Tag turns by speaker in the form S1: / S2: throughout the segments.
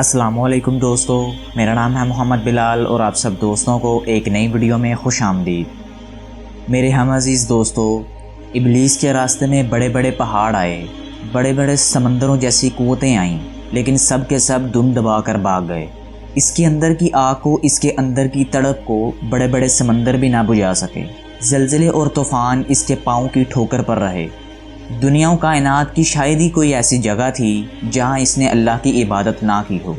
S1: السلام علیکم دوستو، میرا نام ہے محمد بلال اور آپ سب دوستوں کو ایک نئی ویڈیو میں خوش آمدید۔ میرے ہم عزیز دوستو، ابلیس کے راستے میں بڑے بڑے پہاڑ آئے، بڑے بڑے سمندروں جیسی قوتیں آئیں، لیکن سب کے سب دم دبا کر بھاگ گئے۔ اس کے اندر کی آگ کو، اس کے اندر کی تڑپ کو بڑے بڑے سمندر بھی نہ بجھا سکے۔ زلزلے اور طوفان اس کے پاؤں کی ٹھوکر پر رہے۔ دنیا و کائنات کی شاید ہی کوئی ایسی جگہ تھی جہاں اس نے اللہ کی عبادت نہ کی ہو،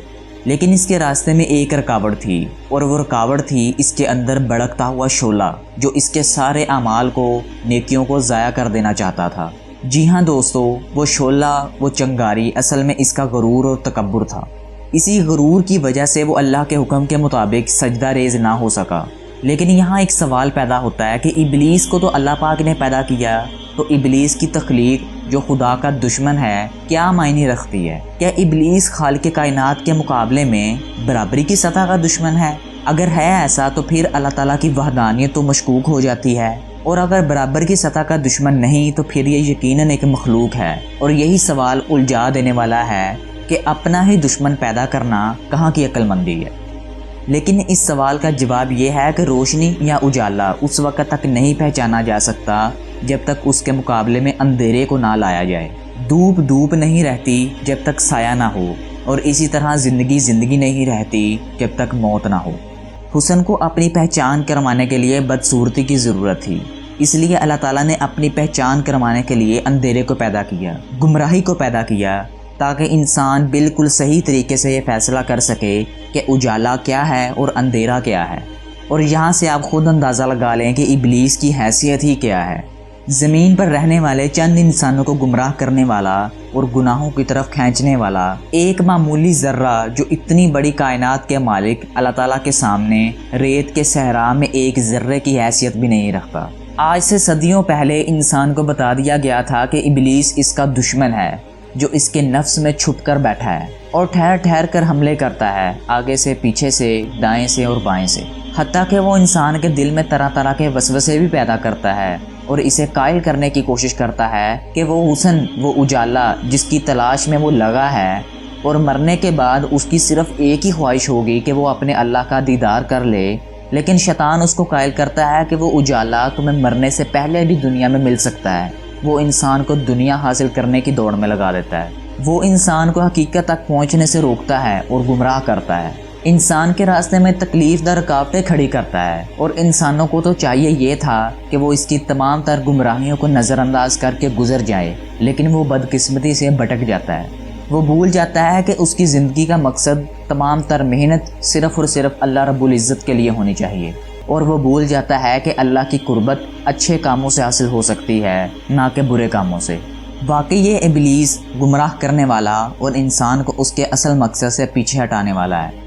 S1: لیکن اس کے راستے میں ایک رکاوٹ تھی، اور وہ رکاوٹ تھی اس کے اندر بھڑکتا ہوا شعلہ جو اس کے سارے اعمال کو، نیکیوں کو ضائع کر دینا چاہتا تھا۔ جی ہاں دوستو، وہ شعلہ، وہ چنگاری اصل میں اس کا غرور اور تکبر تھا۔ اسی غرور کی وجہ سے وہ اللہ کے حکم کے مطابق سجدہ ریز نہ ہو سکا۔ لیکن یہاں ایک سوال پیدا ہوتا ہے کہ ابلیس کو تو اللہ پاک نے پیدا کیا، تو ابلیس کی تخلیق جو خدا کا دشمن ہے کیا معنی رکھتی ہے؟ کیا ابلیس خالق کائنات کے مقابلے میں برابری کی سطح کا دشمن ہے؟ اگر ہے ایسا تو پھر اللہ تعالیٰ کی وحدانیت تو مشکوک ہو جاتی ہے، اور اگر برابر کی سطح کا دشمن نہیں تو پھر یہ یقیناً ایک مخلوق ہے۔ اور یہی سوال الجھا دینے والا ہے کہ اپنا ہی دشمن پیدا کرنا کہاں کی عقل مندی ہے؟ لیکن اس سوال کا جواب یہ ہے کہ روشنی یا اجالا اس وقت تک نہیں پہچانا جا سکتا جب تک اس کے مقابلے میں اندھیرے کو نہ لایا جائے۔ دھوپ نہیں رہتی جب تک سایہ نہ ہو، اور اسی طرح زندگی نہیں رہتی جب تک موت نہ ہو۔ حسن کو اپنی پہچان کروانے کے لیے بدصورتی کی ضرورت تھی، اس لیے اللہ تعالیٰ نے اپنی پہچان کروانے کے لیے اندھیرے کو پیدا کیا، گمراہی کو پیدا کیا، تاکہ انسان بالکل صحیح طریقے سے یہ فیصلہ کر سکے کہ اجالا کیا ہے اور اندھیرا کیا ہے۔ اور یہاں سے آپ خود اندازہ لگا لیں کہ ابلیس کی حیثیت ہی کیا ہے۔ زمین پر رہنے والے چند انسانوں کو گمراہ کرنے والا اور گناہوں کی طرف کھینچنے والا ایک معمولی ذرہ جو اتنی بڑی کائنات کے مالک اللہ تعالیٰ کے سامنے ریت کے صحرا میں ایک ذرے کی حیثیت بھی نہیں رکھتا۔ آج سے صدیوں پہلے انسان کو بتا دیا گیا تھا کہ ابلیس اس کا دشمن ہے جو اس کے نفس میں چھپ کر بیٹھا ہے اور ٹھہر ٹھہر کر حملے کرتا ہے، آگے سے، پیچھے سے، دائیں سے اور بائیں سے، حتیٰ کہ وہ انسان کے دل میں طرح طرح کے وسوسے بھی پیدا کرتا ہے اور اسے قائل کرنے کی کوشش کرتا ہے کہ وہ حسن، وہ اجالا جس کی تلاش میں وہ لگا ہے، اور مرنے کے بعد اس کی صرف ایک ہی خواہش ہوگی کہ وہ اپنے اللہ کا دیدار کر لے۔ لیکن شیطان اس کو قائل کرتا ہے کہ وہ اجالا تمہیں مرنے سے پہلے بھی دنیا میں مل سکتا ہے۔ وہ انسان کو دنیا حاصل کرنے کی دوڑ میں لگا دیتا ہے، وہ انسان کو حقیقت تک پہنچنے سے روکتا ہے اور گمراہ کرتا ہے، انسان کے راستے میں تکلیف دہ رکاوٹیں کھڑی کرتا ہے۔ اور انسانوں کو تو چاہیے یہ تھا کہ وہ اس کی تمام تر گمراہیوں کو نظر انداز کر کے گزر جائے، لیکن وہ بدقسمتی سے بھٹک جاتا ہے۔ وہ بھول جاتا ہے کہ اس کی زندگی کا مقصد، تمام تر محنت صرف اور صرف اللہ رب العزت کے لیے ہونی چاہیے، اور وہ بھول جاتا ہے کہ اللہ کی قربت اچھے کاموں سے حاصل ہو سکتی ہے، نہ کہ برے کاموں سے۔ واقعی یہ ابلیس گمراہ کرنے والا اور انسان کو اس کے اصل مقصد سے پیچھے ہٹانے والا ہے۔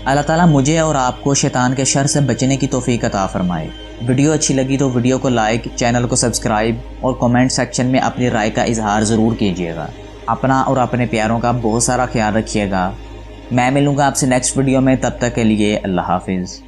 S1: اللہ تعالیٰ مجھے اور آپ کو شیطان کے شر سے بچنے کی توفیق عطا فرمائے۔ ویڈیو اچھی لگی تو ویڈیو کو لائک، چینل کو سبسکرائب اور کمنٹ سیکشن میں اپنی رائے کا اظہار ضرور کیجیے گا۔ اپنا اور اپنے پیاروں کا بہت سارا خیال رکھیے گا۔ میں ملوں گا آپ سے نیکسٹ ویڈیو میں، تب تک کے لیے اللہ حافظ۔